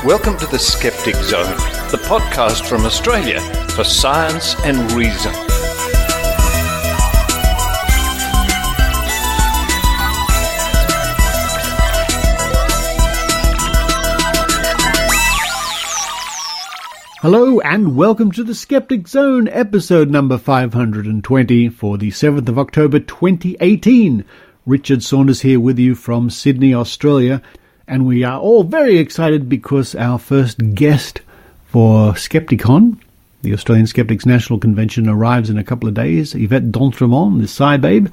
Welcome to the Skeptic Zone, the podcast from Australia for science and reason. Hello and welcome to the Skeptic Zone, episode number 520 for the 7th of October 2018. Richard Saunders here with you from Sydney, Australia, and we are all very excited because our first guest for Skepticon, the Australian Skeptics National Convention, arrives in a couple of days, Yvette D'Entremont, the Sci-Babe.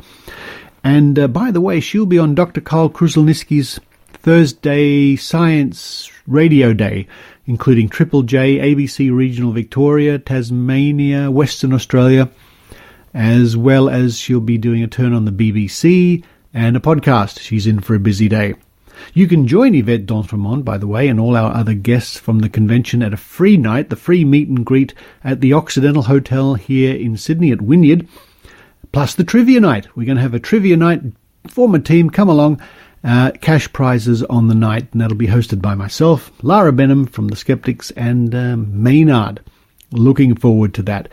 And by the way, she'll be on Dr. Karl Kruszelnicki's Thursday Science Radio Day, including Triple J, ABC Regional Victoria, Tasmania, Western Australia, as well as she'll be doing a turn on the BBC and a podcast. She's in for a busy day. You can join Yvette D'Entremont, by the way, and all our other guests from the convention at a free night, the free meet and greet at the Occidental Hotel here in Sydney at Wynyard, plus the trivia night. We're going to have a trivia night. Form a team, come along. Cash prizes on the night, and that'll be hosted by myself, Lara Benham from the Skeptics, and Maynard. Looking forward to that.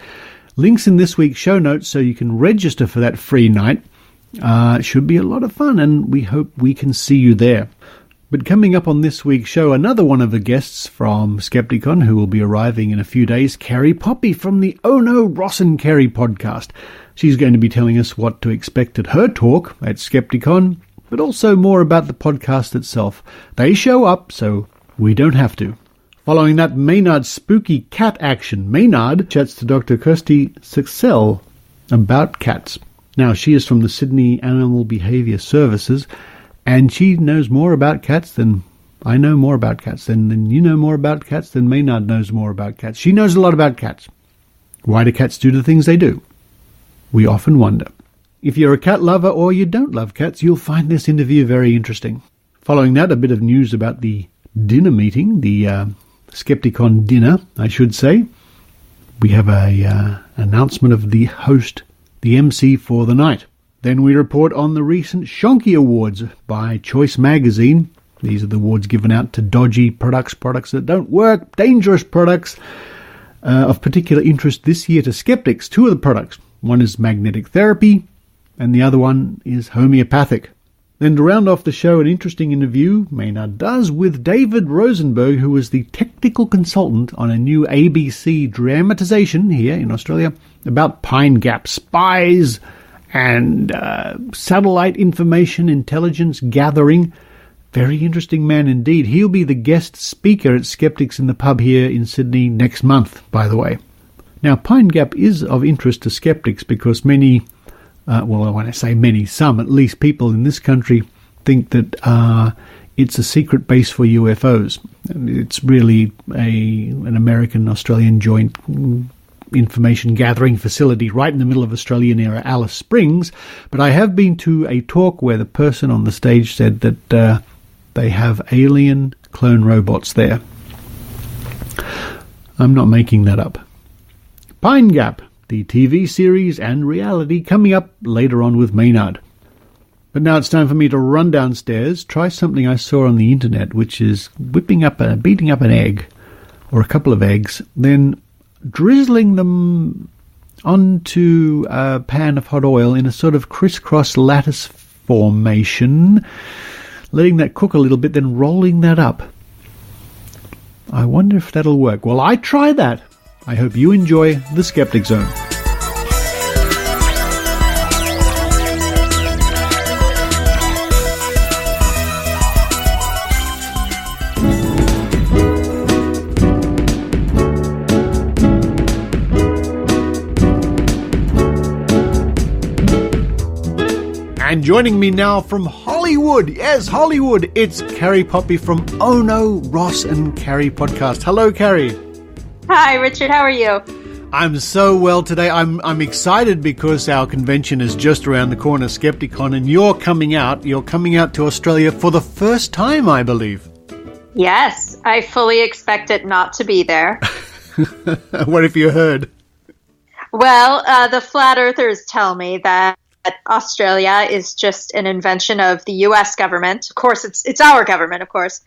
Links in this week's show notes so you can register for that free night. Should be a lot of fun, and we hope we can see you there. But coming up on this week's show, another one of the guests from Skepticon, who will be arriving in a few days, Carrie Poppy from the Oh No, Ross and Carrie podcast. She's going to be telling us what to expect at her talk at Skepticon, but also more about the podcast itself. They show up, so we don't have to. Following that Maynard's spooky cat action, Maynard chats to Dr Kersti Seksel about cats. Now, she is from the Sydney Animal Behaviour Services, and she knows more about cats than I know more about cats, than you know more about cats, than Maynard knows more about cats. She knows a lot about cats. Why do cats do the things they do? We often wonder. If you're a cat lover or you don't love cats, you'll find this interview very interesting. Following that, a bit of news about the dinner meeting, the Skepticon dinner, I should say. We have a announcement of the host, the MC for the night. Then we report on the recent Shonky Awards by Choice Magazine. These are the awards given out to dodgy products that don't work, dangerous products of particular interest this year to skeptics. Two of the products. One is magnetic therapy, and the other one is homeopathic. Then to round off the show, an interesting interview Maynard does with David Rosenberg, who is the technical consultant on a new ABC dramatisation here in Australia about Pine Gap spies and satellite information intelligence gathering. Very interesting man indeed. He'll be the guest speaker at Skeptics in the Pub here in Sydney next month, by the way. Now, Pine Gap is of interest to skeptics because many, when I say many, some at least people in this country think that it's a secret base for UFOs. It's really an American-Australian joint information gathering facility right in the middle of Australia near Alice Springs. But I have been to a talk where the person on the stage said that they have alien clone robots there. I'm not making that up. Pine Gap, the TV series and reality, coming up later on with Maynard. But now it's time for me to run downstairs, try something I saw on the internet, which is beating up an egg, or a couple of eggs, then drizzling them onto a pan of hot oil in a sort of crisscross lattice formation, letting that cook a little bit, then rolling that up. I wonder if that'll work. Well, I try that. I hope you enjoy the Skeptic Zone. And joining me now from Hollywood, yes, Hollywood, it's Carrie Poppy from Oh No, Ross and Carrie podcast. Hello, Carrie. Hi, Richard. How are you? I'm so well today. I'm excited because our convention is just around the corner, Skepticon, and you're coming out to Australia for the first time, I believe. Yes, I fully expected not to be there. What have you heard? Well, the flat earthers tell me that Australia is just an invention of the U.S. government. Of course, it's our government, of course.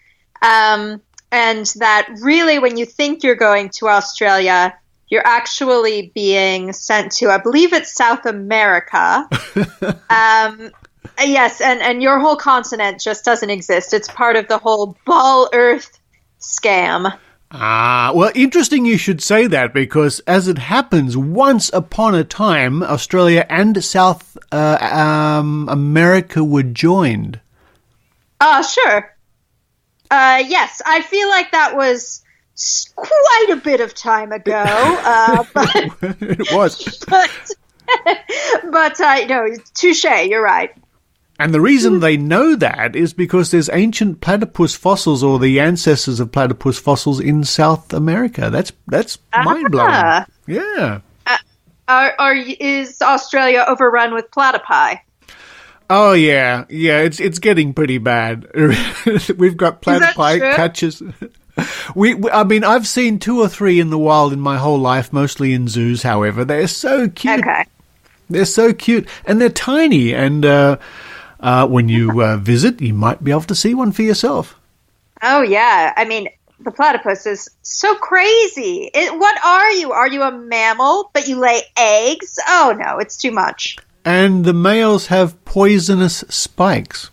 and that really when you think you're going to Australia, you're actually being sent to, I believe it's South America. Yes, and your whole continent just doesn't exist. It's part of the whole Ball Earth scam. Well, interesting you should say that, because as it happens, once upon a time, Australia and South America were joined. Sure. Yes, I feel like that was quite a bit of time ago. But, it was. But no, touche, you're right. And the reason they know that is because there's ancient platypus fossils, or the ancestors of platypus fossils, in South America. That's mind-blowing. Yeah. Is Australia overrun with platypi? Oh, yeah. Yeah, it's getting pretty bad. We've got platypi catches. I mean, I've seen 2 or 3 in the wild in my whole life, mostly in zoos, however. They're so cute. Okay. They're so cute. And they're tiny. And when you visit, you might be able to see one for yourself. Oh, yeah. I mean, the platypus is so crazy. What are you? Are you a mammal, but you lay eggs? Oh, no, it's too much. And the males have poisonous spikes.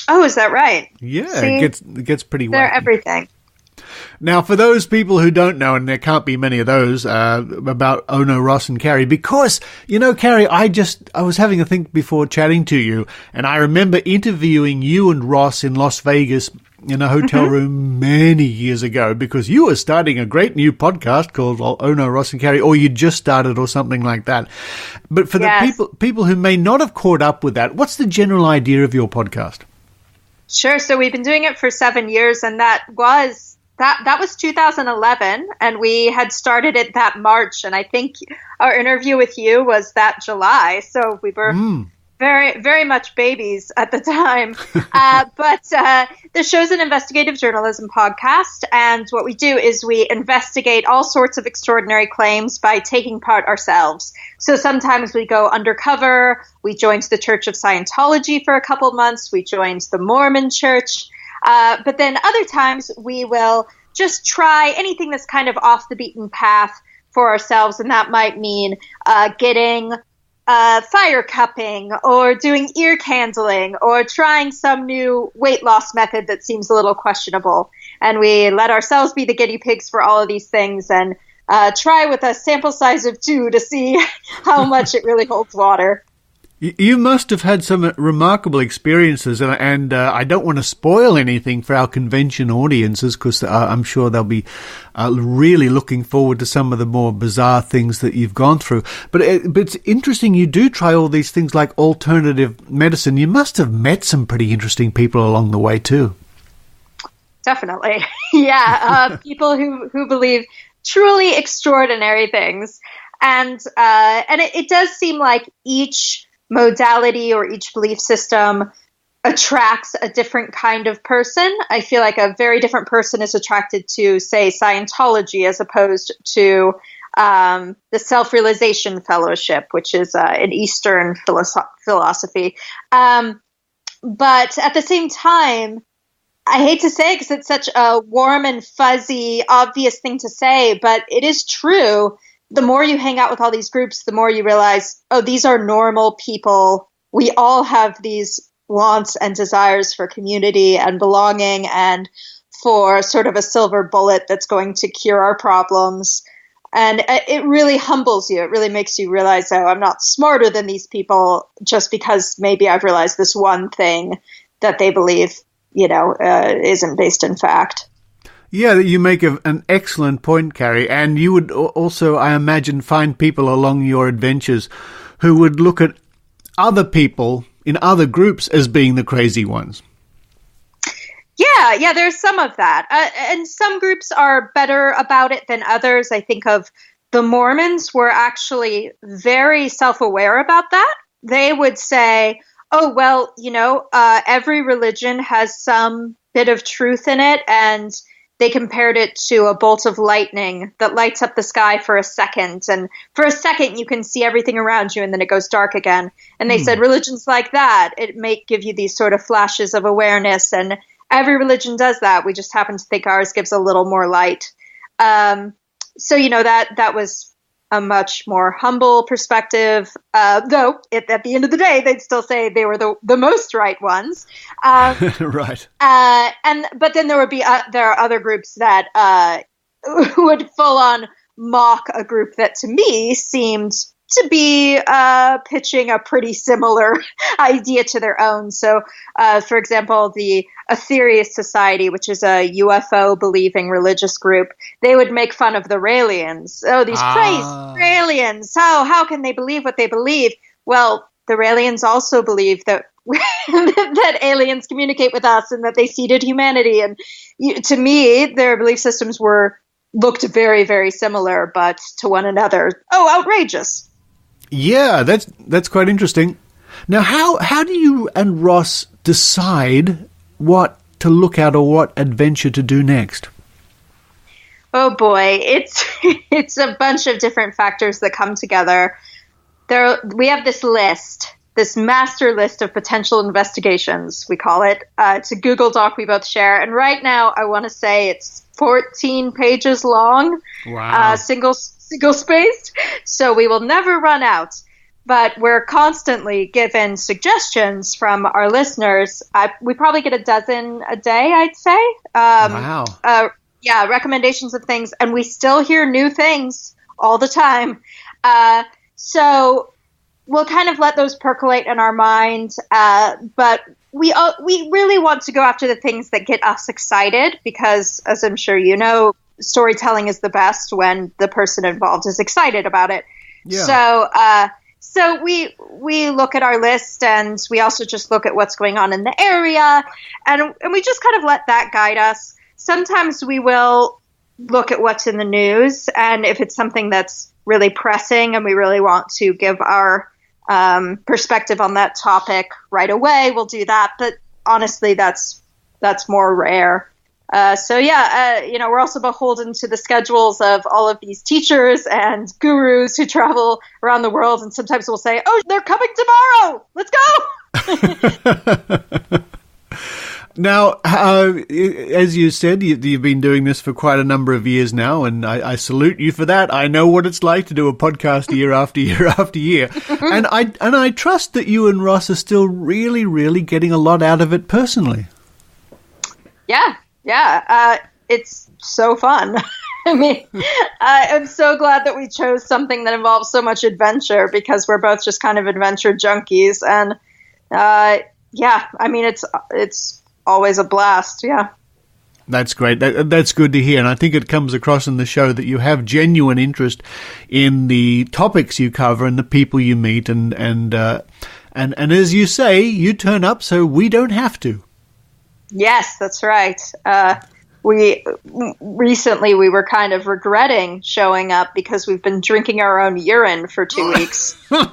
Oh, is that right? Yeah, See? it gets pretty wacky. They're everything. Now, for those people who don't know, and there can't be many of those, about Ono, Ross and Carrie, because, you know, Carrie, I was having a think before chatting to you, and I remember interviewing you and Ross in Las Vegas in a hotel room many years ago, because you were starting a great new podcast called Ono, Ross and Carrie, or you just started or something like that. But for the people who may not have caught up with that, what's the general idea of your podcast? Sure. So we've been doing it for 7 years, and that was 2011, and we had started it that March, and I think our interview with you was that July. So we were very, very much babies at the time. But the show's an investigative journalism podcast, and what we do is we investigate all sorts of extraordinary claims by taking part ourselves. So sometimes we go undercover. We joined the Church of Scientology for a couple months. We joined the Mormon Church. But then other times we will just try anything that's kind of off the beaten path for ourselves. And that might mean getting fire cupping, or doing ear candling, or trying some new weight loss method that seems a little questionable. And we let ourselves be the guinea pigs for all of these things, and try with a sample size of 2 to see how much it really holds water. You must have had some remarkable experiences, and I don't want to spoil anything for our convention audiences, because I'm sure they'll be really looking forward to some of the more bizarre things that you've gone through. But it's interesting you do try all these things like alternative medicine. You must have met some pretty interesting people along the way too. Definitely. Yeah, people who believe truly extraordinary things. And it does seem like each modality or each belief system attracts a different kind of person. I feel like a very different person is attracted to, say, Scientology as opposed to the Self-Realization Fellowship, which is an Eastern philosophy. But at the same time, I hate to say it because it's such a warm and fuzzy, obvious thing to say, but it is true. The more you hang out with all these groups, the more you realize, oh, these are normal people. We all have these wants and desires for community and belonging, and for sort of a silver bullet that's going to cure our problems. And it really humbles you. It really makes you realize, oh, I'm not smarter than these people just because maybe I've realized this one thing that they believe, isn't based in fact. Yeah, you make an excellent point, Carrie. And you would also, I imagine, find people along your adventures who would look at other people in other groups as being the crazy ones. Yeah, there's some of that. And some groups are better about it than others. I think of the Mormons were actually very self-aware about that. They would say, oh, well, every religion has some bit of truth in it, and they compared it to a bolt of lightning that lights up the sky for a second. And for a second, you can see everything around you, and then it goes dark again. And they said religions like that, it may give you these sort of flashes of awareness. And every religion does that. We just happen to think ours gives a little more light. So, that was a much more humble perspective, though at the end of the day, they'd still say they were the most right ones. Right. But then there are other groups that would full on mock a group that to me seemed to be pitching a pretty similar idea to their own. So, for example, the Aetherius Society, which is a UFO-believing religious group, they would make fun of the Raelians. Oh, these crazy Raelians. How can they believe what they believe? Well, the Raelians also believe that that aliens communicate with us and that they seeded humanity. And to me, their belief systems looked very, very similar, but to one another, outrageous. Yeah, that's quite interesting. Now, how do you and Ross decide what to look at or what adventure to do next? Oh boy, it's a bunch of different factors that come together. We have this master list of potential investigations, we call it. It's a Google Doc we both share, and right now I want to say it's 14 pages long. Wow. Single-spaced, so we will never run out. But we're constantly given suggestions from our listeners. We probably get a dozen a day, I'd say. Wow. Recommendations of things, and we still hear new things all the time. So we'll kind of let those percolate in our mind, but we really want to go after the things that get us excited because, as I'm sure you know, storytelling is the best when the person involved is excited about it. Yeah. So we look at our list, and we also just look at what's going on in the area, and we just kind of let that guide us. Sometimes we will look at what's in the news, and if it's something that's really pressing and we really want to give our perspective on that topic right away, we'll do that. But honestly, that's more rare. We're also beholden to the schedules of all of these teachers and gurus who travel around the world. And sometimes we'll say, oh, they're coming tomorrow. Let's go. Now, as you said, you've been doing this for quite a number of years now, and I salute you for that. I know what it's like to do a podcast year after year after year. And I trust that you and Ross are still really, really getting a lot out of it personally. Yeah. It's so fun. I mean, I'm so glad that we chose something that involves so much adventure because we're both just kind of adventure junkies. And it's always a blast. Yeah. That's great. That's good to hear. And I think it comes across in the show that you have genuine interest in the topics you cover and the people you meet. And as you say, you turn up so we don't have to. Yes, that's right. We were kind of regretting showing up because we've been drinking our own urine for 2 weeks. But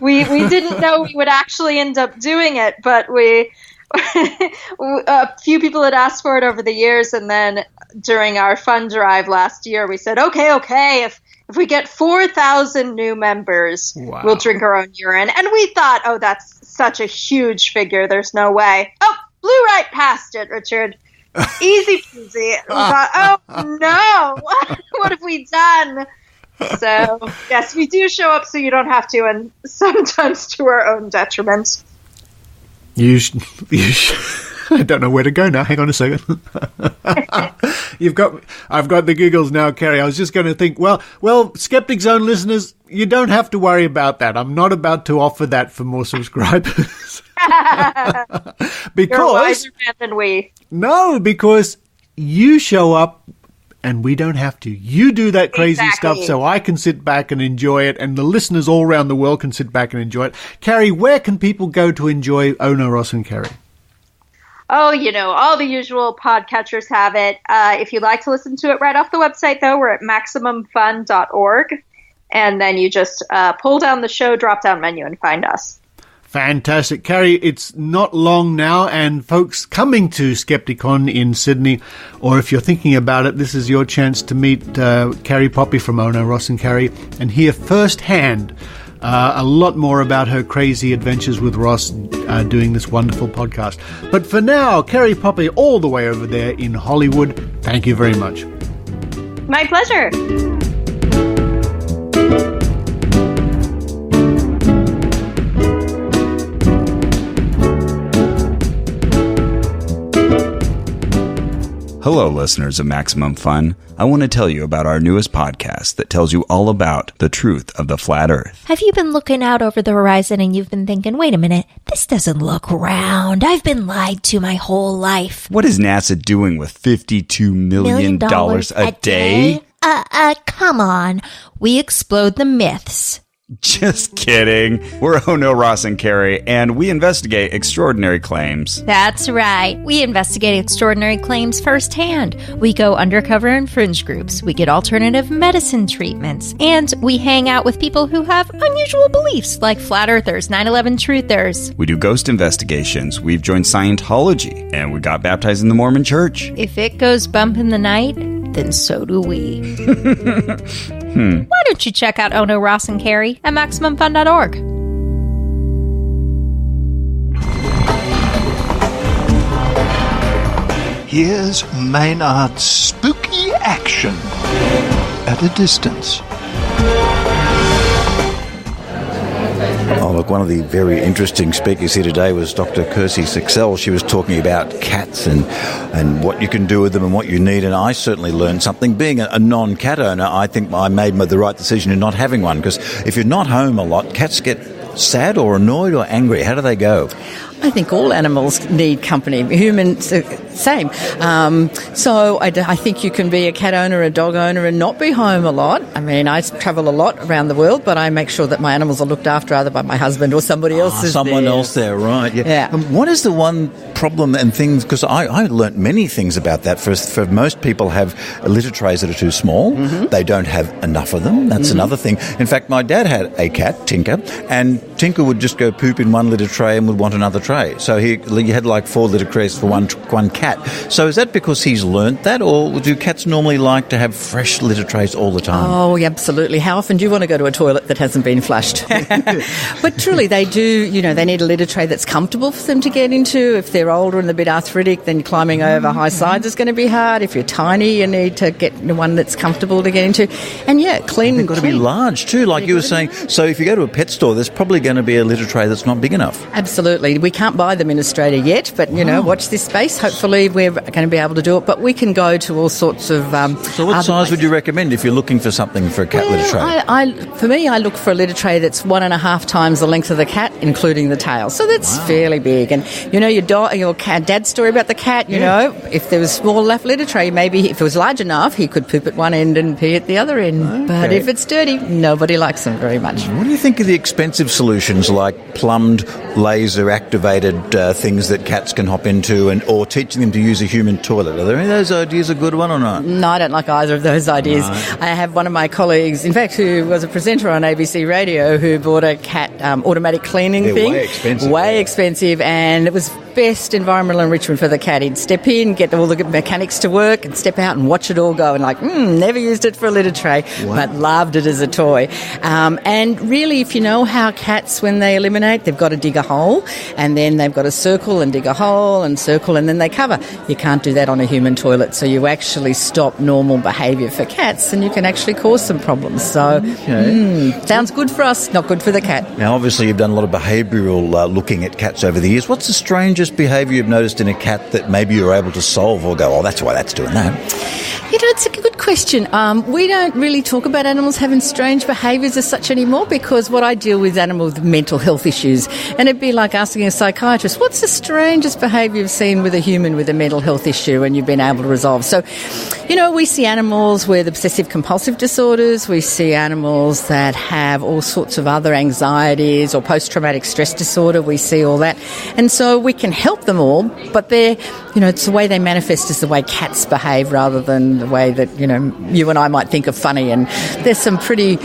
we didn't know we would actually end up doing it, but a few people had asked for it over the years, and then during our fund drive last year, we said, okay, if we get 4,000 new members, wow, we'll drink our own urine. And we thought, oh, that's such a huge figure. There's no way. Oh, blew right past it, Richard. Easy peasy. We thought, oh, no. What have we done? So, yes, we do show up so you don't have to, and sometimes to our own detriment. I don't know where to go now. Hang on a second. I've got the giggles now, Carrie. I was just going to think, well, Skeptic Zone listeners, you don't have to worry about that. I'm not about to offer that for more subscribers. You're a wiser man than we. No, because you show up and we don't have to. You do that crazy stuff so I can sit back and enjoy it, and the listeners all around the world can sit back and enjoy it. Carrie, where can people go to enjoy Ono, Ross and Carrie? Oh, all the usual podcatchers have it. If you'd like to listen to it right off the website, though, we're at MaximumFun.org. And then you just pull down the show drop-down menu and find us. Fantastic. Carrie, it's not long now, and folks coming to Skepticon in Sydney, or if you're thinking about it, this is your chance to meet Carrie Poppy from Ono, Ross and Carrie, and hear firsthand a lot more about her crazy adventures with Ross doing this wonderful podcast. But for now, Carrie Poppy, all the way over there in Hollywood, thank you very much. My pleasure. Hello, listeners of Maximum Fun. I want to tell you about our newest podcast that tells you all about the truth of the flat Earth. Have you been looking out over the horizon and you've been thinking, wait a minute, this doesn't look round. I've been lied to my whole life. What is NASA doing with $52 million a day? Come on. We explode the myths. Just kidding. We're Oh No, Ross and Carrie, and we investigate extraordinary claims. That's right. We investigate extraordinary claims firsthand. We go undercover in fringe groups. We get alternative medicine treatments. And we hang out with people who have unusual beliefs, like flat earthers, 9/11 truthers. We do ghost investigations. We've joined Scientology, and we got baptized in the Mormon Church. If it goes bump in the night, then so do we. Why don't you check out Oh No, Ross and Carrie at MaximumFun.org. Here's Maynard's spooky action at a distance. Oh, look, one of the very interesting speakers here today was Dr Kersti Seksel. She was talking about cats and what you can do with them and what you need, and I certainly learned something. Being a non-cat owner, I think I made the right decision in not having one, because if you're not home a lot, cats get sad or annoyed or angry. How do they go? I think all animals need company. Humans, same. So I think you can be a cat owner, a dog owner, and not be home a lot. I mean, I travel a lot around the world, but I make sure that my animals are looked after either by my husband or somebody else. Someone else there, right? Yeah. What is the one problem and things? Because I learnt many things about that. For most people have litter trays that are too small. Mm-hmm. They don't have enough of them. That's another thing. In fact, my dad had a cat, Tinker, and Tinker would just go poop in one litter tray and would want another tray. So he had like 4 litter trays for one cat. So is that because he's learnt that, or do cats normally like to have fresh litter trays all the time? Oh, absolutely. How often do you want to go to a toilet that hasn't been flushed? But truly, they do, they need a litter tray that's comfortable for them to get into. If they're older and a bit arthritic, then climbing over high sides is going to be hard. If you're tiny, you need to get one that's comfortable to get into. And clean. They've got to be large too, like you were saying. So if you go to a pet store, there's probably going to be a litter tray that's not big enough. Absolutely. We can't buy them in Australia yet, but, watch this space. Hopefully we're going to be able to do it. But we can go to all sorts of... so what size would you recommend if you're looking for something for a cat litter tray? For me, I look for a litter tray that's 1.5 times the length of the cat, including the tail. So that's fairly big. And, your dad's story about the cat, if there was a small left litter tray, maybe if it was large enough, he could poop at one end and pee at the other end. Okay. But if it's dirty, nobody likes them very much. What do you think of the expensive solutions like plumbed, laser-activated things that cats can hop into, or teaching them to use a human toilet? Are there any of those ideas a good one or not? No, I don't like either of those ideas. No. I have one of my colleagues, in fact, who was a presenter on ABC Radio, who bought a cat automatic cleaning thing. Way expensive, and it was best environmental enrichment for the cat. He'd step in, get all the mechanics to work, and step out and watch it all go, and never used it for a litter tray, but loved it as a toy. And really, if you know how cats, when they eliminate, they've got to dig a hole, and then they've got to circle and dig a hole and circle, and then they cover. You can't do that on a human toilet, so you actually stop normal behaviour for cats, and you can actually cause some problems. So, sounds good for us, not good for the cat. Now, obviously, you've done a lot of behavioural looking at cats over the years. What's the strangest behaviour you've noticed in a cat that maybe you're able to solve or go, that's why that's doing that? It's a good question. We don't really talk about animals having strange behaviours as such anymore, because what I deal with animals with mental health issues, and it'd be like asking a psychiatrist, what's the strangest behaviour you've seen with a human with a mental health issue and you've been able to resolve? So, we see animals with obsessive-compulsive disorders. We see animals that have all sorts of other anxieties or post-traumatic stress disorder. We see all that. And so we can help them all, but they're, it's the way they manifest is the way cats behave rather than the way that, you and I might think of funny. And there's some pretty...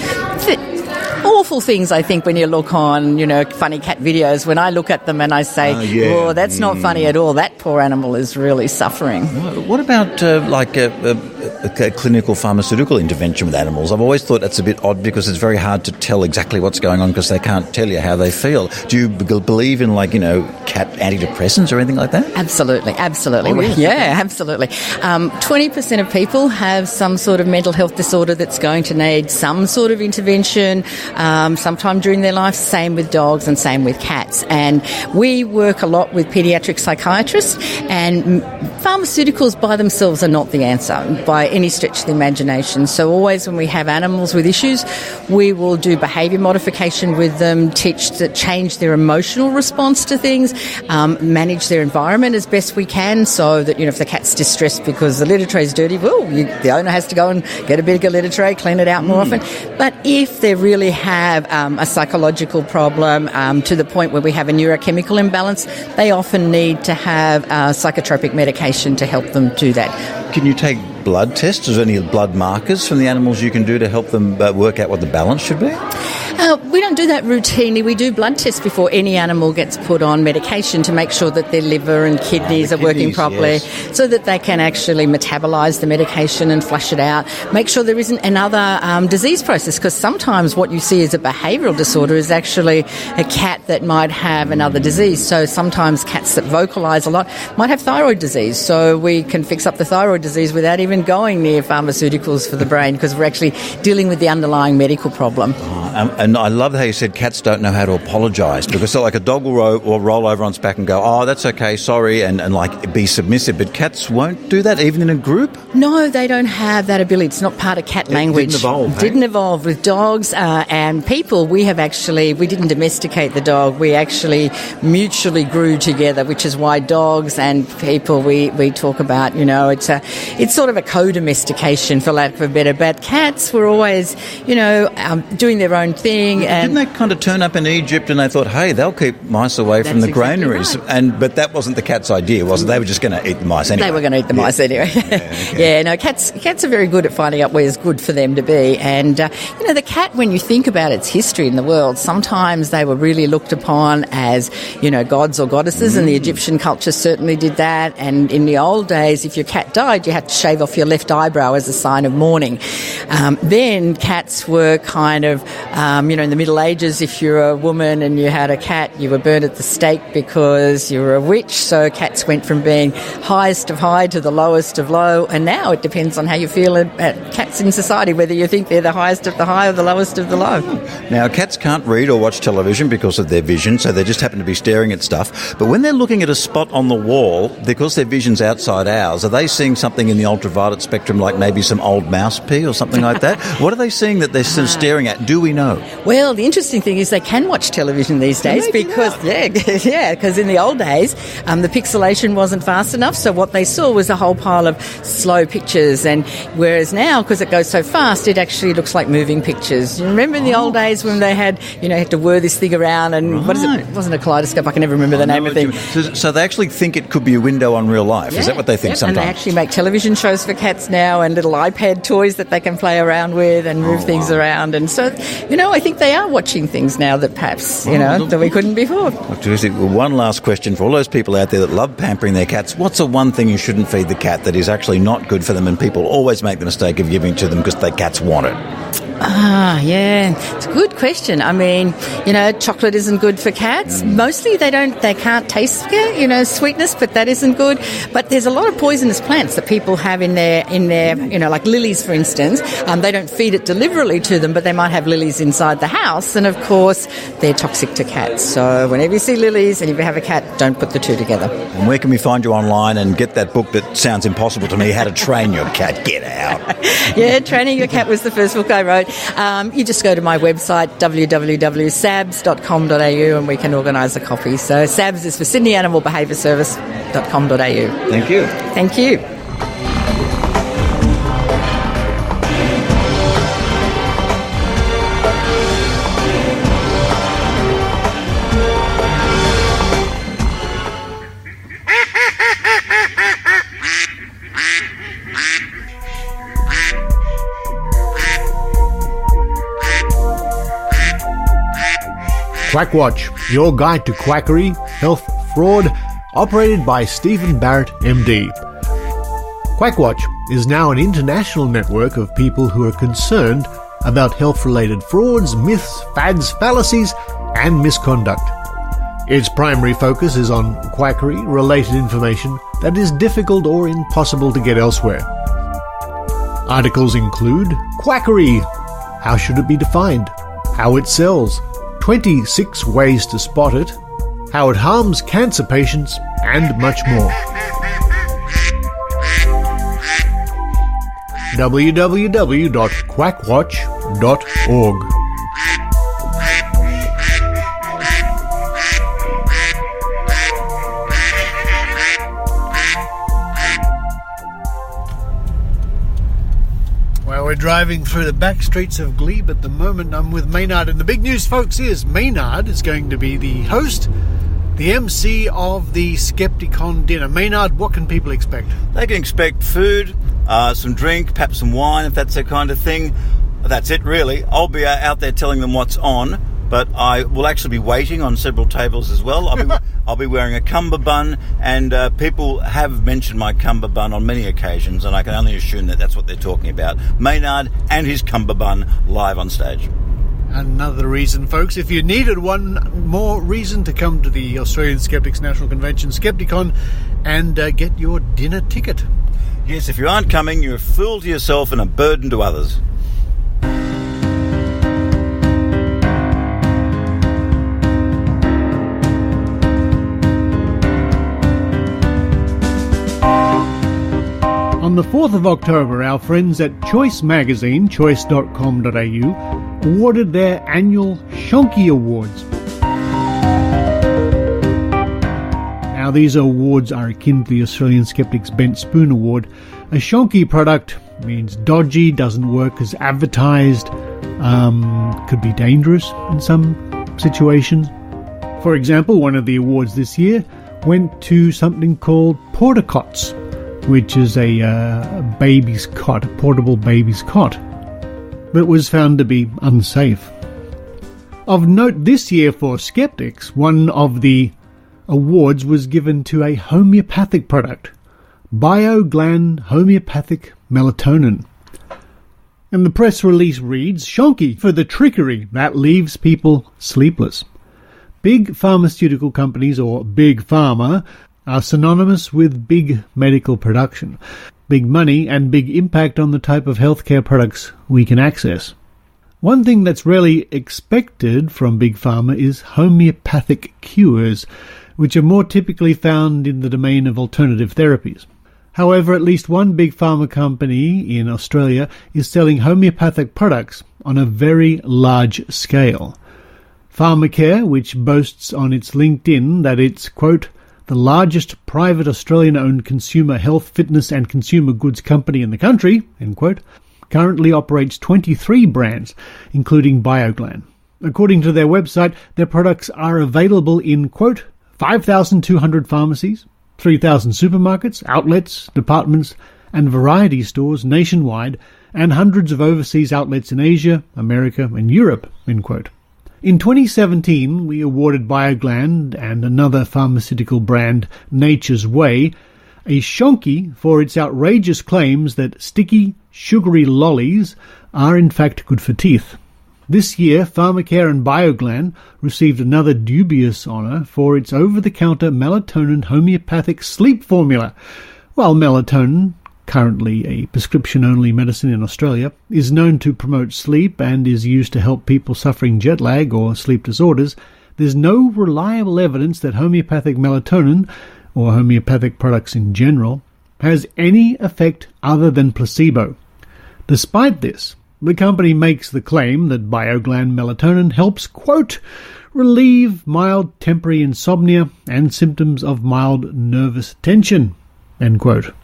awful things, I think, when you look on, funny cat videos. When I look at them and I say, oh, that's not funny at all. That poor animal is really suffering. What about a clinical pharmaceutical intervention with animals? I've always thought that's a bit odd because it's very hard to tell exactly what's going on because they can't tell you how they feel. Do you believe in, cat antidepressants or anything like that? Absolutely. Oh, yes. Yeah, absolutely. 20% of people have some sort of mental health disorder that's going to need some sort of intervention sometime during their life. Same with dogs and same with cats. And we work a lot with paediatric psychiatrists, and pharmaceuticals by themselves are not the answer by any stretch of the imagination. So always when we have animals with issues, we will do behaviour modification with them, change their emotional response to things, manage their environment as best we can so that, if the cat's distressed because the litter tray is dirty, the owner has to go and get a bigger litter tray, clean it out more often. But if they really have a psychological problem to the point where we have a neurochemical imbalance, they often need to have psychotropic medication to help them do that. Can you take blood tests? Is there any blood markers from the animals you can do to help them work out what the balance should be? We don't do that routinely. We do blood tests before any animal gets put on medication to make sure that their liver and kidneys are working properly, so that they can actually metabolise the medication and flush it out. Make sure there isn't another disease process, because sometimes what you see as a behavioural disorder is actually a cat that might have another disease. So sometimes cats that vocalise a lot might have thyroid disease. So we can fix up the thyroid disease without even going near pharmaceuticals for the brain, because we're actually dealing with the underlying medical problem. And I love how you said cats don't know how to apologise, because like a dog will roll over on its back and go, oh, that's okay, sorry, and be submissive. But cats won't do that, even in a group? No, they don't have that ability. It's not part of cat language. Didn't evolve with dogs and people. We didn't domesticate the dog. We actually mutually grew together, which is why dogs and people we talk about, it's sort of a co-domestication, for lack of a better. But cats were always, doing their own thing. Didn't they kind of turn up in Egypt and they thought, hey, they'll keep mice away from the granaries? Exactly right. But that wasn't the cat's idea, was it? They were just going to eat the mice anyway. They were going to eat the mice anyway. Cats are very good at finding out where's good for them to be. And, the cat, when you think about its history in the world, sometimes they were really looked upon as, gods or goddesses, and the Egyptian culture certainly did that. And in the old days, if your cat died, you had to shave off your left eyebrow as a sign of mourning. Then cats were kind of, in the Middle Ages, if you're a woman and you had a cat, you were burned at the stake because you were a witch. So cats went from being highest of high to the lowest of low. And now it depends on how you feel at cats in society, whether you think they're the highest of the high or the lowest of the low. Now, cats can't read or watch television because of their vision, so they just happen to be staring at stuff. But when they're looking at a spot on the wall, because their vision's outside ours, are they seeing something in the ultraviolet spectrum, like maybe some old mouse pee or something like that? What are they seeing that they're sort of staring at? Do we know? Well, the interesting thing is they can watch television these days because in the old days, the pixelation wasn't fast enough, so what they saw was a whole pile of slow pictures, and whereas now, because it goes so fast, it actually looks like moving pictures. You remember in the old days when they had to whir this thing around, and what is it? It wasn't a kaleidoscope, I can never remember the name of the thing. So they actually think it could be a window on real life. Is that what they think sometimes? And they actually make television shows for cats now, and little iPad toys that they can play around with and move things around. And so, I think they are watching things now that perhaps, that we couldn't before. Dr. Kersti, one last question for all those people out there that love pampering their cats. What's the one thing you shouldn't feed the cat that is actually not good for them, and people always make the mistake of giving to them because their cats want it? It's a good question. I mean, chocolate isn't good for cats. Mostly they can't taste sweetness, but that isn't good. But there's a lot of poisonous plants that people have in their like lilies, for instance. They don't feed it deliberately to them, but they might have lilies inside the house, and of course they're toxic to cats. So whenever you see lilies and if you have a cat, don't put the two together. And where can we find you online and get that book that sounds impossible to me, How to Train Your Cat? Get out. Training Your Cat was the first book I wrote. You just go to my website, www.sabs.com.au, and we can organise a copy. So SABS is for Sydney Animal Behaviour Service.com.au. Thank you. Thank you. Quackwatch, your guide to quackery, health, fraud, operated by Stephen Barrett, MD. Quackwatch is now an international network of people who are concerned about health-related frauds, myths, fads, fallacies, and misconduct. Its primary focus is on quackery-related information that is difficult or impossible to get elsewhere. Articles include quackery, how should it be defined, how it sells, 26 ways to spot it, how it harms cancer patients, and much more. www.quackwatch.org. We're driving through the back streets of Glebe at the moment. I'm with Maynard, and the big news, folks, is Maynard is going to be the host, the MC of the Skepticon Dinner. Maynard, what can people expect? They can expect food, some drink, perhaps some wine, if that's their kind of thing. That's it, really. I'll be out there telling them what's on, but I will actually be waiting on several tables as well. I'll be wearing a cummerbund, and people have mentioned my cummerbund on many occasions, and I can only assume that that's what they're talking about. Maynard and his cummerbund live on stage. Another reason, folks, if you needed one more reason to come to the Australian Skeptics National Convention, Skepticon, and get your dinner ticket. Yes, if you aren't coming, you're a fool to yourself and a burden to others. On the 4th of October, our friends at Choice magazine, choice.com.au, awarded their annual Shonky Awards. Now, these awards are akin to the Australian Skeptics Bent Spoon Award. A Shonky product means dodgy, doesn't work as advertised, could be dangerous in some situations. For example, one of the awards this year went to something called Portacots, which is a baby's cot, a portable baby's cot, that was found to be unsafe. Of note this year for skeptics, one of the awards was given to a homeopathic product, Bioglan homeopathic melatonin. And the press release reads, Shonky for the trickery that leaves people sleepless. Big pharmaceutical companies, or big pharma, are synonymous with big medical production, big money, and big impact on the type of healthcare products we can access. One thing that's rarely expected from big pharma is homeopathic cures, which are more typically found in the domain of alternative therapies. However, at least one big pharma company in Australia is selling homeopathic products on a very large scale. Pharmacare, which boasts on its LinkedIn that it's, quote, the largest private Australian-owned consumer health, fitness and consumer goods company in the country, end quote, currently operates 23 brands, including Bioglan. According to their website, their products are available in, quote, 5,200 pharmacies, 3,000 supermarkets, outlets, departments and variety stores nationwide, and hundreds of overseas outlets in Asia, America and Europe, end quote. In 2017, we awarded Bioglan and another pharmaceutical brand, Nature's Way, a Shonky for its outrageous claims that sticky, sugary lollies are in fact good for teeth. This year, Pharmacare and Bioglan received another dubious honour for its over-the-counter melatonin homeopathic sleep formula. While melatonin, currently a prescription-only medicine in Australia, is known to promote sleep and is used to help people suffering jet lag or sleep disorders, there's no reliable evidence that homeopathic melatonin, or homeopathic products in general, has any effect other than placebo. Despite this, the company makes the claim that Bioglan melatonin helps, quote, relieve mild temporary insomnia and symptoms of mild nervous tension, end quote.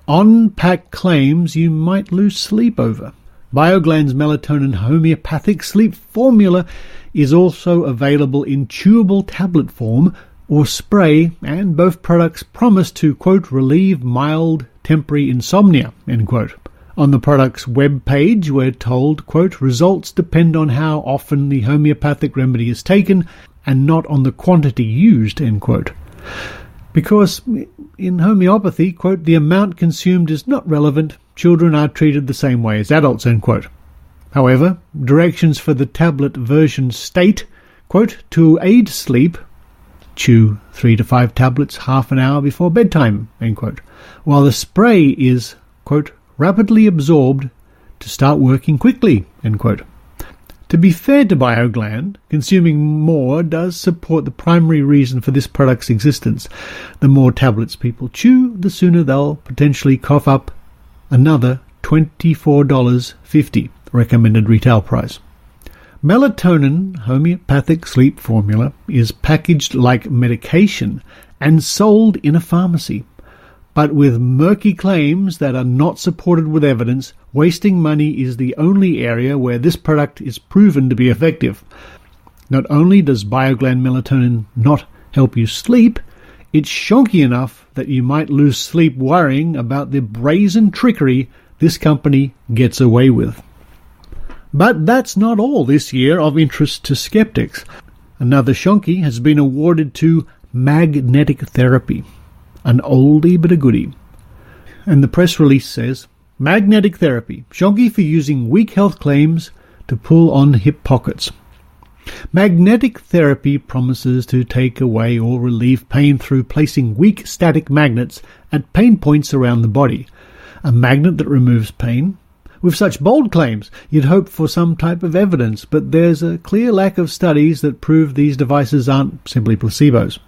On-pack claims you might lose sleep over. Bioglan's melatonin homeopathic sleep formula is also available in chewable tablet form or spray, and both products promise to, quote, relieve mild temporary insomnia, end quote. On the product's web page, we're told, quote, results depend on how often the homeopathic remedy is taken and not on the quantity used, end quote. Because in homeopathy, quote, the amount consumed is not relevant. Children are treated the same way as adults, end quote. However, directions for the tablet version state, quote, to aid sleep, chew 3 to 5 tablets half an hour before bedtime, end quote, while the spray is, quote, rapidly absorbed to start working quickly, end quote. To be fair to Bioglan, consuming more does support the primary reason for this product's existence. The more tablets people chew, the sooner they'll potentially cough up another $24.50 recommended retail price. Melatonin homeopathic sleep formula is packaged like medication and sold in a pharmacy. But with murky claims that are not supported with evidence, wasting money is the only area where this product is proven to be effective. Not only does Bioglan melatonin not help you sleep, it's shonky enough that you might lose sleep worrying about the brazen trickery this company gets away with. But that's not all this year of interest to skeptics. Another shonky has been awarded to magnetic therapy. An oldie but a goodie. And the press release says, magnetic therapy, shonky for using weak health claims to pull on hip pockets. Magnetic therapy promises to take away or relieve pain through placing weak static magnets at pain points around the body. A magnet that removes pain? With such bold claims, you'd hope for some type of evidence, but there's a clear lack of studies that prove these devices aren't simply placebos.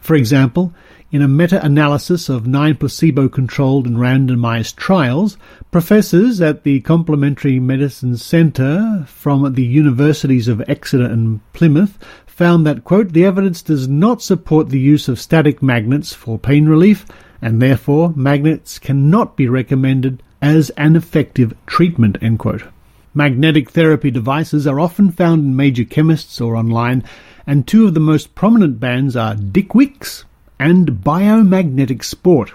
For example, in a meta-analysis of 9 placebo-controlled and randomized trials, professors at the Complementary Medicine Centre from the Universities of Exeter and Plymouth found that, quote, the evidence does not support the use of static magnets for pain relief, and therefore magnets cannot be recommended as an effective treatment, end quote. Magnetic therapy devices are often found in major chemists or online, and 2 of the most prominent brands are Wicks and BioMagnetic Sport.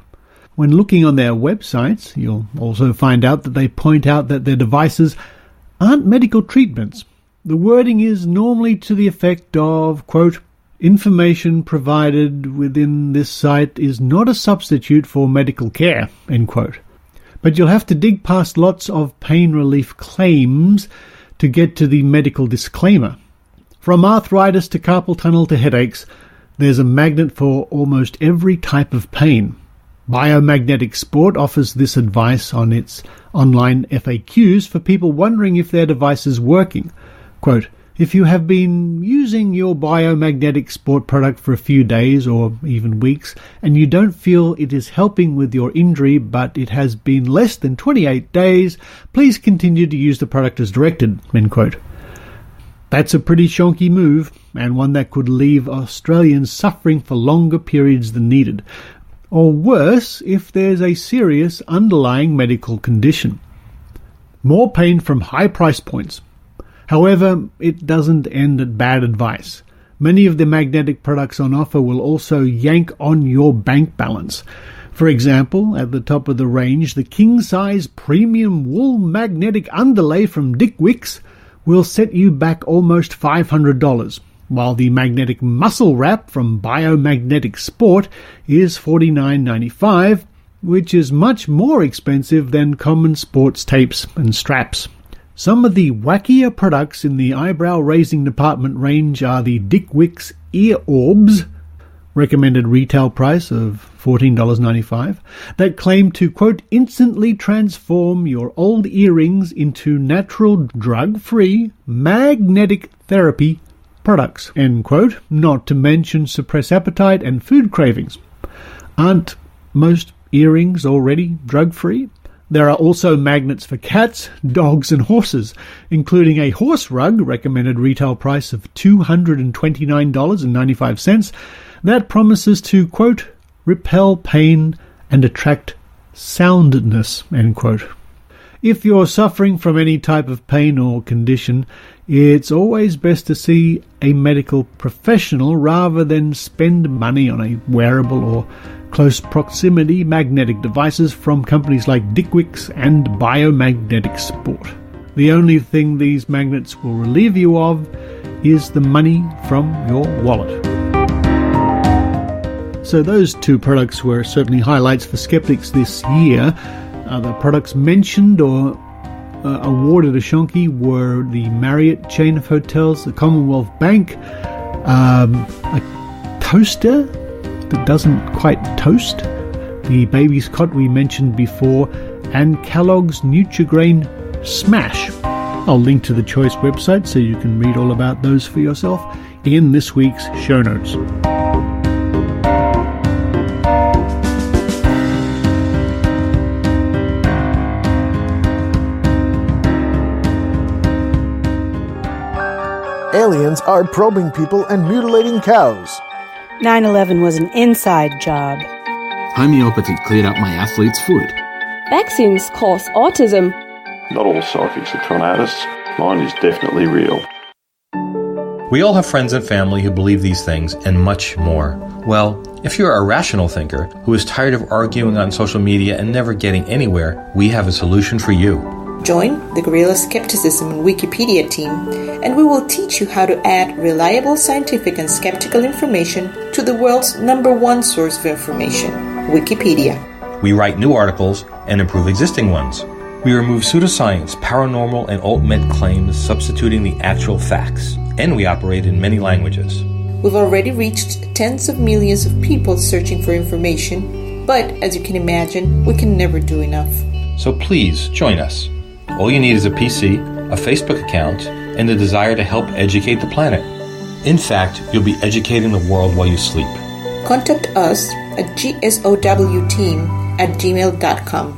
When looking on their websites, you'll also find out that they point out that their devices aren't medical treatments. The wording is normally to the effect of, quote, information provided within this site is not a substitute for medical care, end quote. But you'll have to dig past lots of pain relief claims to get to the medical disclaimer. From arthritis to carpal tunnel to headaches, there's a magnet for almost every type of pain. BioMagnetic Sport offers this advice on its online FAQs for people wondering if their device is working. Quote, if you have been using your BioMagnetic Sport product for a few days or even weeks and you don't feel it is helping with your injury but it has been less than 28 days, please continue to use the product as directed, end quote. That's a pretty shonky move, and one that could leave Australians suffering for longer periods than needed. Or worse, if there's a serious underlying medical condition. More pain from high price points. However, it doesn't end at bad advice. Many of the magnetic products on offer will also yank on your bank balance. For example, at the top of the range, the king-size premium wool magnetic underlay from Wicks will set you back almost $500, while the magnetic muscle wrap from BioMagnetic Sport is $49.95, which is much more expensive than common sports tapes and straps. Some of the wackier products in the eyebrow-raising department range are the Wicks ear orbs, recommended retail price of $14.95, that claim to, quote, instantly transform your old earrings into natural drug-free magnetic therapy products, end quote, not to mention suppress appetite and food cravings. Aren't most earrings already drug-free? There are also magnets for cats, dogs and horses, including a horse rug, recommended retail price of $229.95, that promises to, quote, repel pain and attract soundness, end quote. If you're suffering from any type of pain or condition, it's always best to see a medical professional rather than spend money on a wearable or close proximity magnetic devices from companies like Wicks and BioMagnetic Sport. The only thing these magnets will relieve you of is the money from your wallet. So those two products were certainly highlights for skeptics this year. The products mentioned or awarded a Shonky were the Marriott chain of hotels, the Commonwealth Bank, a toaster that doesn't quite toast, the baby's cot we mentioned before, and Kellogg's Nutri-Grain Smash. I'll link to the choice website so you can read all about those for yourself in this week's show notes. Aliens are probing people and mutilating cows. 9/11 was an inside job. Homeopathy cleared up my athlete's foot. Vaccines cause autism. Not all psychics are con artists. Mine is definitely real. We all have friends and family who believe these things and much more. Well, if you're a rational thinker who is tired of arguing on social media and never getting anywhere, we have a solution for you. Join the Guerrilla Skepticism and Wikipedia team, and we will teach you how to add reliable scientific and skeptical information to the world's #1 source of information, Wikipedia. We write new articles and improve existing ones. We remove pseudoscience, paranormal, and alt-med claims, substituting the actual facts. And we operate in many languages. We've already reached tens of millions of people searching for information, but as you can imagine, we can never do enough. So please, join us. All you need is a PC, a Facebook account, and the desire to help educate the planet. In fact, you'll be educating the world while you sleep. Contact us at gsowteam@gmail.com.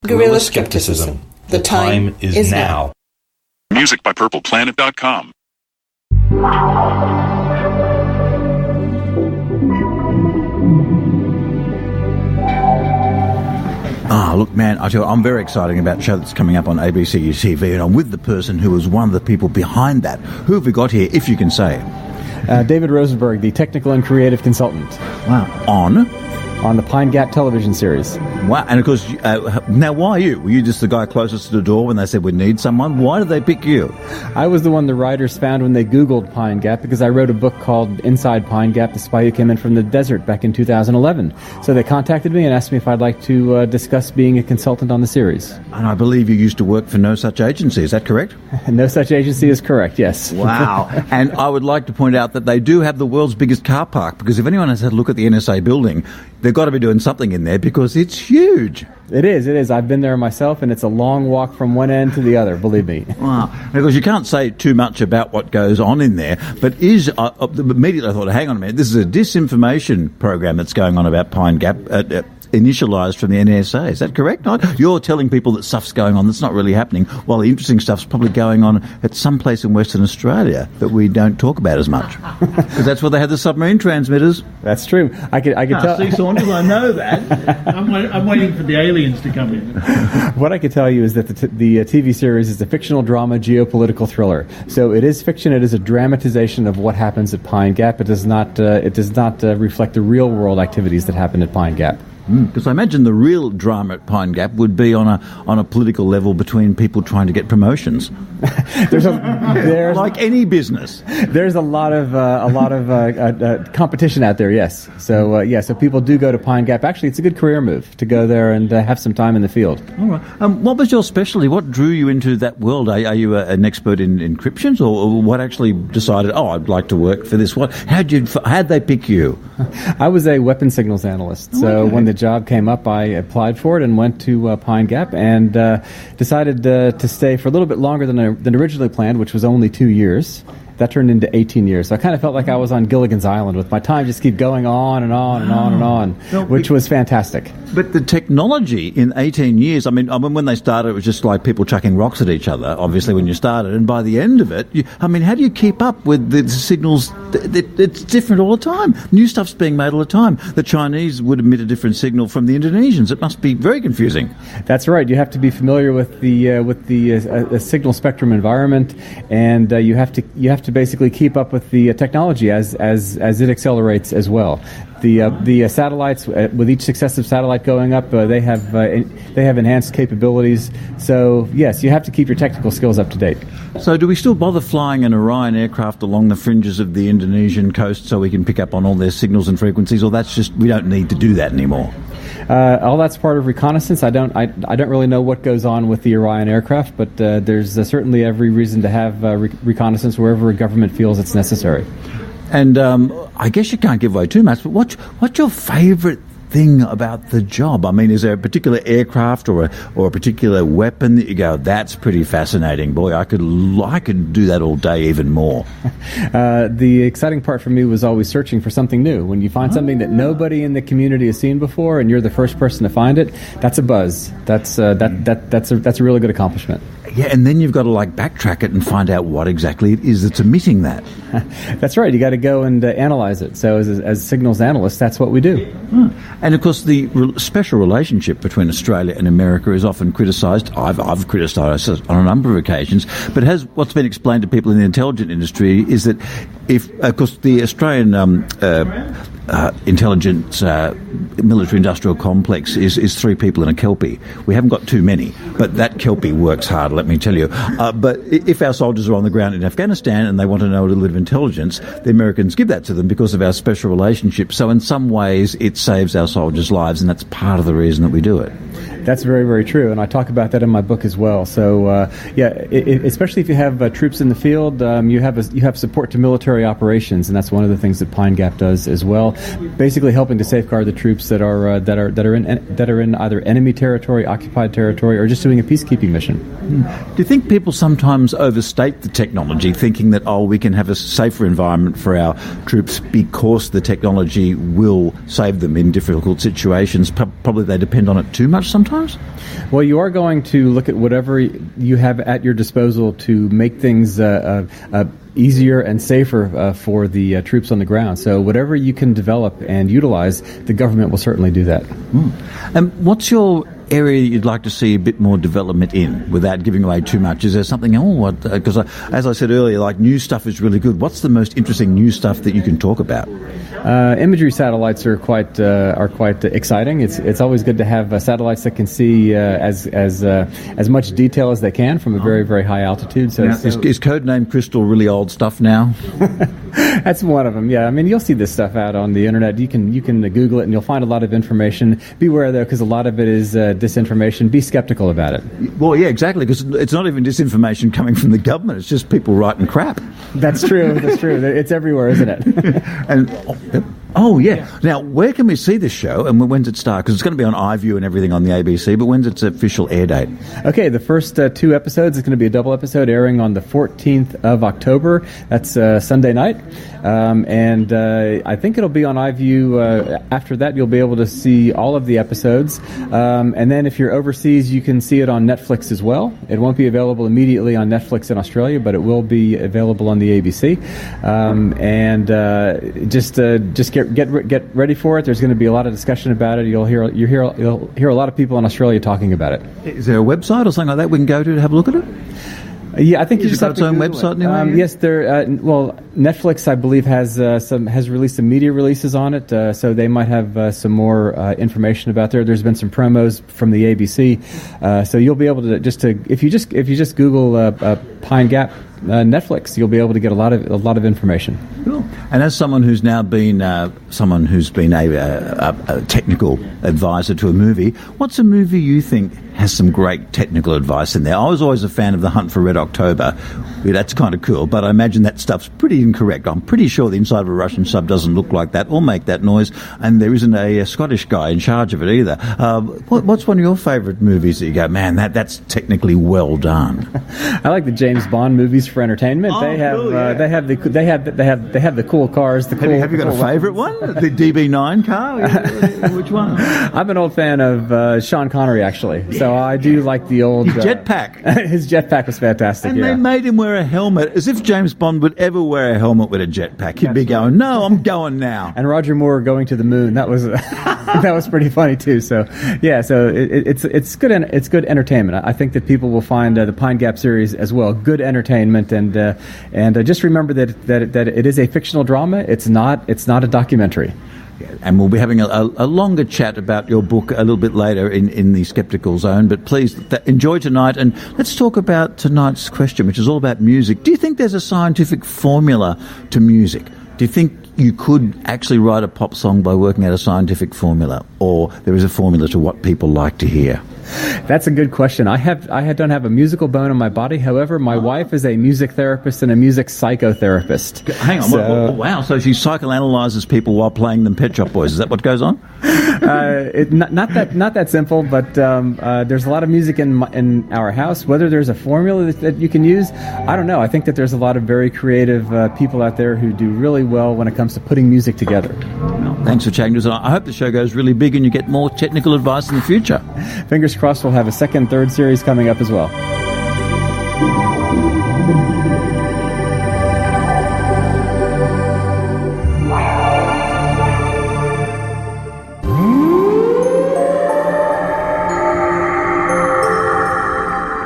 Guerrilla Skepticism. The time is now. Music by PurplePlanet.com. Look, man, I tell you, I'm very excited about a show that's coming up on ABC TV, and I'm with the person who was one of the people behind that. Who have we got here, if you can say? David Rosenberg, the technical and creative consultant. Wow. On the Pine Gap television series. Wow. And of course, now why you? Were you just the guy closest to the door when they said we need someone? Why did they pick you? I was the one the writers found when they Googled Pine Gap, because I wrote a book called Inside Pine Gap, The Spy Who Came In From the Desert, back in 2011. So they contacted me and asked me if I'd like to discuss being a consultant on the series. And I believe you used to work for no such agency, is that correct? No such agency is correct, yes. Wow. And I would like to point out that they do have the world's biggest car park, because if anyone has had a look at the NSA building, they've got to be doing something in there because it's huge. It is. I've been there myself, and it's a long walk from one end to the other, believe me. Wow. Because you can't say too much about what goes on in there, but immediately I thought, hang on a minute, this is a disinformation program that's going on about Pine Gap, initialised from the NSA. Is that correct? You're telling people that stuff's going on that's not really happening, while the interesting stuff's probably going on at some place in Western Australia that we don't talk about as much. Because that's where they have the submarine transmitters. That's true. I could tell. See, Saunders, I know that. I'm waiting for the aliens to come in. What I could tell you is that the TV series is a fictional drama geopolitical thriller. So it is fiction. It is a dramatization of what happens at Pine Gap. It does not reflect the real world activities that happen at Pine Gap. Because I imagine the real drama at Pine Gap would be on a political level between people trying to get promotions. There's like any business. There's a lot of competition out there. Yes. So so people do go to Pine Gap. Actually, it's a good career move to go there and have some time in the field. All right. What was your specialty? What drew you into that world? Are you an expert in encryptions, or what actually decided? Oh, I'd like to work for this. How'd they pick you? I was a weapon signals analyst. So when the job came up, I applied for it and went to Pine Gap and decided to stay for a little bit longer than originally planned, which was only 2 years. That turned into 18 years. So I kind of felt like I was on Gilligan's Island with my time just keep going on and on and on and on, which was fantastic. But the technology in 18 years, I mean, when they started, it was just like people chucking rocks at each other, obviously, when you started. And by the end of it, how do you keep up with the signals? It's different all the time. New stuff's being made all the time. The Chinese would emit a different signal from the Indonesians. It must be very confusing. That's right. You have to be familiar with the signal spectrum environment, and you have to basically keep up with the technology as it accelerates as well. The satellites, with each successive satellite going up, they have enhanced capabilities. So yes, you have to keep your technical skills up to date. So do we still bother flying an Orion aircraft along the fringes of the Indonesian coast so we can pick up on all their signals and frequencies, or that's just we don't need to do that anymore? All that's part of reconnaissance. I don't really know what goes on with the Orion aircraft, but there's certainly every reason to have reconnaissance wherever a government feels it's necessary. And I guess you can't give away too much, but what's your favourite thing about the job? I mean, is there a particular aircraft or a particular weapon that you go, that's pretty fascinating, boy, I could do that all day even more? The exciting part for me was always searching for something new. When you find something that nobody in the community has seen before and you're the first person to find it, that's a buzz. That's a really good accomplishment. Yeah, and then you've got to backtrack it and find out what exactly it is that's emitting that. That's right. You got to go and analyze it. So as signals analysts, that's what we do. And of course, the special relationship between Australia and America is often criticised. I've criticised it on a number of occasions. But what's been explained to people in the intelligence industry is that if, of course, the Australian intelligence military-industrial complex is three people in a Kelpie. We haven't got too many, but that Kelpie works hard, let me tell you. But if our soldiers are on the ground in Afghanistan and they want to know a little bit of intelligence, the Americans give that to them because of our special relationship. So in some ways, it saves our soldiers' lives, and that's part of the reason that we do it. That's very, very true, and I talk about that in my book as well. So, especially if you have troops in the field, you have support to military operations, and that's one of the things that Pine Gap does as well. Basically, helping to safeguard the troops that are in either enemy territory, occupied territory, or just doing a peacekeeping mission. Do you think people sometimes overstate the technology, thinking that we can have a safer environment for our troops because the technology will save them in difficult situations? Probably they depend on it too much sometimes. Well, you are going to look at whatever you have at your disposal to make things easier and safer for the troops on the ground. So whatever you can develop and utilize, the government will certainly do that. And what's your area you'd like to see a bit more development in without giving away too much? Is there something, because as I said earlier, new stuff is really good. What's the most interesting new stuff that you can talk about? Imagery satellites are quite exciting. It's always good to have satellites that can see as much detail as they can from a very, very high altitude. So is Codename Crystal really old stuff now? That's one of them. Yeah, I mean, you'll see this stuff out on the internet. You can Google it and you'll find a lot of information. Beware though, because a lot of it is disinformation. Be skeptical about it. Well, yeah, exactly, because it's not even disinformation coming from the government. It's just people writing crap. That's true. That's true. It's everywhere, isn't it? And now, where can we see this show and when's it start? Because it's going to be on iView and everything on the ABC, but when's its official air date? Okay, the first two episodes is going to be a double episode airing on the 14th of October. That's Sunday night. And I think it'll be on iView. After that, you'll be able to see all of the episodes. And then if you're overseas, you can see it on Netflix as well. It won't be available immediately on Netflix in Australia, but it will be available on the ABC. Just get ready for it. There's going to be a lot of discussion about it. You'll hear a lot of people in Australia talking about it. Is there a website or something like that we can go to have a look at it? Yeah, I think you just have its own website anyway. Yes, Netflix, I believe, has released some media releases on it, so they might have some more information about there. There's been some promos from the ABC, so you'll be able to if you just Google Pine Gap Netflix, you'll be able to get a lot of information. Cool. And as someone who's now been a technical advisor to a movie, what's a movie you think has some great technical advice in there? I was always a fan of The Hunt for Red October. Yeah, that's kind of cool, but I imagine that stuff's pretty incorrect. I'm pretty sure the inside of a Russian sub doesn't look like that or make that noise, and there isn't a Scottish guy in charge of it either. What's one of your favourite movies that you go, man, that's technically well done? I like the James Bond movies just for entertainment. Oh, they have cool, yeah. they have the cool cars. Have you got a favourite one? The DB9 car? Which one? I'm an old fan of Sean Connery, actually. So I do like the old jetpack. His jetpack was fantastic. And they made him wear a helmet, as if James Bond would ever wear a helmet with a jetpack. He'd be going, "No, I'm going now." And Roger Moore going to the moon. That was that was pretty funny too. So yeah, so it's good. It's good entertainment. I think that people will find the Pine Gap series as well good entertainment, and just remember that it is a fictional drama. It's not a documentary. And we'll be having a longer chat about your book a little bit later in the Skeptical Zone. But please enjoy tonight, and let's talk about tonight's question, which is all about music. Do you think there's a scientific formula to music? Do you think you could actually write a pop song by working out a scientific formula, or there is a formula to what people like to hear? That's a good question. I don't have a musical bone in my body. However, my wife is a music therapist and a music psychotherapist. Hang on. Wow. So she psychoanalyzes people while playing them Pet Shop Boys. Is that what goes on? Not that simple, but there's a lot of music in our house. Whether there's a formula that you can use, I don't know. I think that there's a lot of very creative people out there who do really well when it comes to putting music together. Well, thanks for chatting to us. I hope the show goes really big and you get more technical advice in the future. Fingers crossed we'll have a second, third series coming up as well.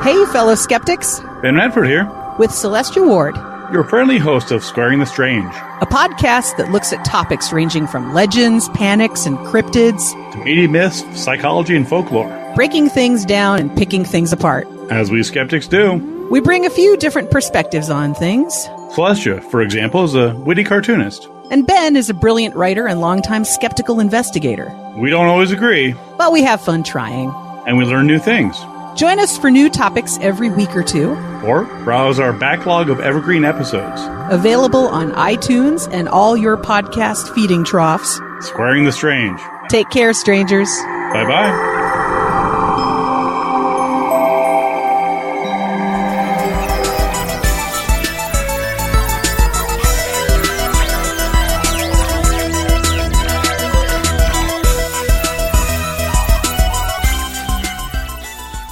Hey, fellow skeptics. Ben Radford here. With Celestia Ward. Your friendly host of Squaring the Strange. A podcast that looks at topics ranging from legends, panics, and cryptids to media myths, psychology, and folklore. Breaking things down and picking things apart. As we skeptics do. We bring a few different perspectives on things. Celestia, for example, is a witty cartoonist. And Ben is a brilliant writer and longtime skeptical investigator. We don't always agree. But we have fun trying. And we learn new things. Join us for new topics every week or two. Or browse our backlog of evergreen episodes. Available on iTunes and all your podcast feeding troughs. Squaring the Strange. Take care, strangers. Bye-bye.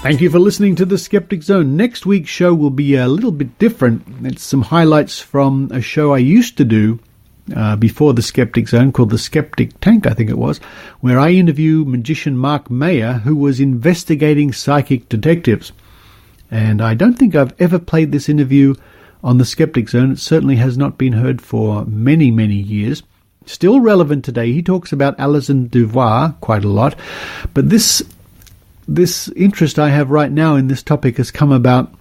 Thank you for listening to the Skeptic Zone. Next week's show will be a little bit different. It's some highlights from a show I used to do before the Skeptic Zone called the Skeptic Tank, I think it was, where I interview magician Mark Mayer, who was investigating psychic detectives. And I don't think I've ever played this interview on the Skeptic Zone. It certainly has not been heard for many, many years. Still relevant today. He talks about Alison Duvois quite a lot. But this interest I have right now in this topic has come about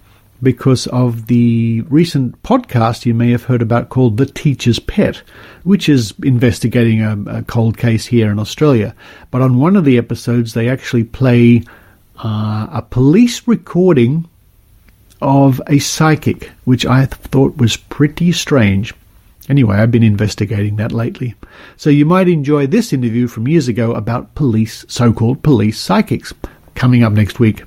because of the recent podcast you may have heard about called The Teacher's Pet, which is investigating a cold case here in Australia. But on one of the episodes, they actually play a police recording of a psychic, which I thought was pretty strange. Anyway, I've been investigating that lately. So you might enjoy this interview from years ago about so-called police psychics, coming up next week.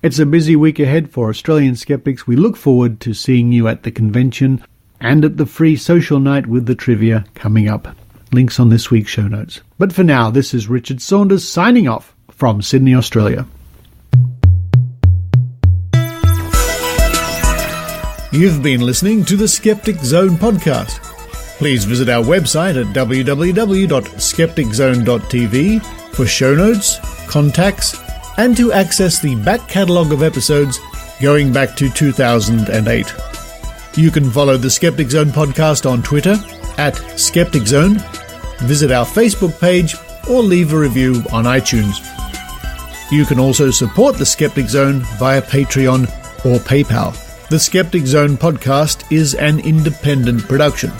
It's a busy week ahead for Australian skeptics. We look forward to seeing you at the convention and at the free social night with the trivia coming up. Links on this week's show notes. But for now, this is Richard Saunders signing off from Sydney, Australia. You've been listening to the Skeptic Zone podcast. Please visit our website at www.skepticzone.tv for show notes, contacts, and to access the back catalogue of episodes going back to 2008. You can follow the Skeptic Zone podcast on Twitter at Skeptic Zone, visit our Facebook page, or leave a review on iTunes. You can also support the Skeptic Zone via Patreon or PayPal. The Skeptic Zone podcast is an independent production.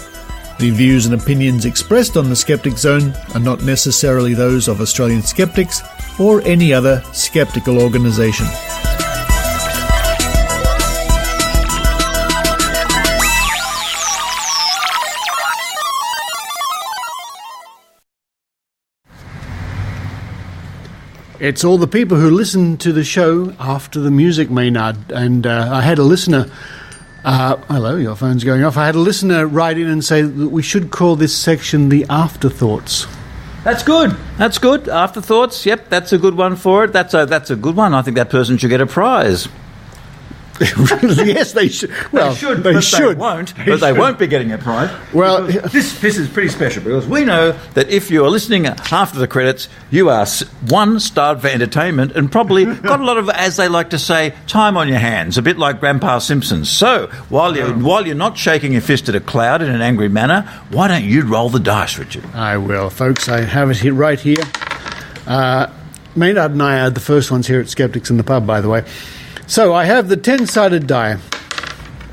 The views and opinions expressed on the Skeptic Zone are not necessarily those of Australian skeptics or any other skeptical organisation. It's all the people who listen to the show after the music, Maynard. And I had a listener Hello, your phone's going off. I had a listener write in and say that we should call this section the afterthoughts. That's good. That's good. Afterthoughts. Yep, that's a good one for it. That's a good one. I think that person should get a prize. Yes, they should. Well, they won't. But they won't be getting a prize. Well, this is pretty special because we know that if you are listening after the credits, you are starved for entertainment and probably got a lot of, as they like to say, time on your hands, a bit like Grandpa Simpson. So while you're not shaking your fist at a cloud in an angry manner, why don't you roll the dice, Richard? I will, folks. I have it here, right here. Maynard and I are the first ones here at Skeptics in the Pub, by the way. So I have the 10-sided die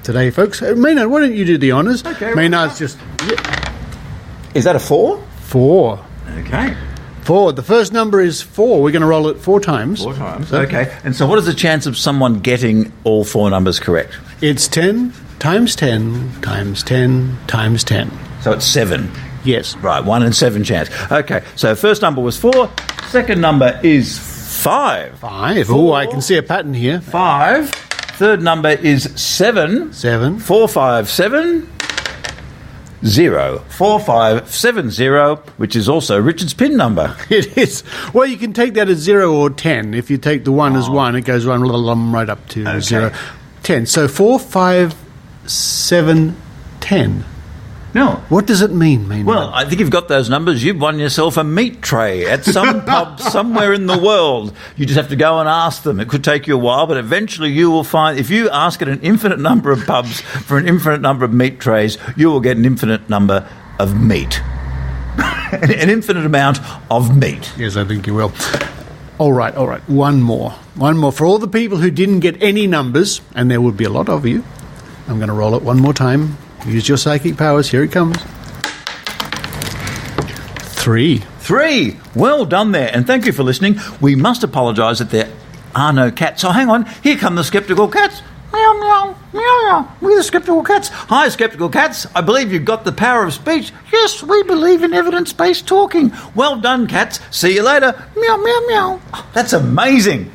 today, folks. Maynard, why don't you do the honours? Okay. Maynard's just... Is that a 4? 4. Okay. 4. The first number is 4. We're going to roll it 4 times. 4 times. Okay. And so what is the chance of someone getting all 4 numbers correct? It's 10 times 10 times 10 times 10. So it's 7. Yes. Right, 1 in 7 chance. Okay, so first number was 4. Second number is 5. 5. Oh, I can see a pattern here. 5. Third number is 7. 7. 4, 5, 7. 0. 4, 5, 7, 0, which is also Richard's PIN number. It is. Well, you can take that as 0 or 10. If you take the 1 as 1, it goes right up to 0. 10. So 4, 5, 7, 10. No. What does it mean, Maynard? Well, I think you've got those numbers. You've won yourself a meat tray at some pub somewhere in the world. You just have to go and ask them. It could take you a while, but eventually you will find, if you ask at an infinite number of pubs for an infinite number of meat trays, you will get an infinite number of meat. An infinite amount of meat. Yes, I think you will. All right. One more. For all the people who didn't get any numbers, and there would be a lot of you, I'm going to roll it one more time. Use your psychic powers. Here it comes. 3. 3. Well done there. And thank you for listening. We must apologise that there are no cats. So hang on. Here come the Skeptical Cats. Meow, meow, meow, meow. We're the Skeptical Cats. Hi, Skeptical Cats. I believe you've got the power of speech. Yes, we believe in evidence-based talking. Well done, cats. See you later. Meow, meow, meow. That's amazing.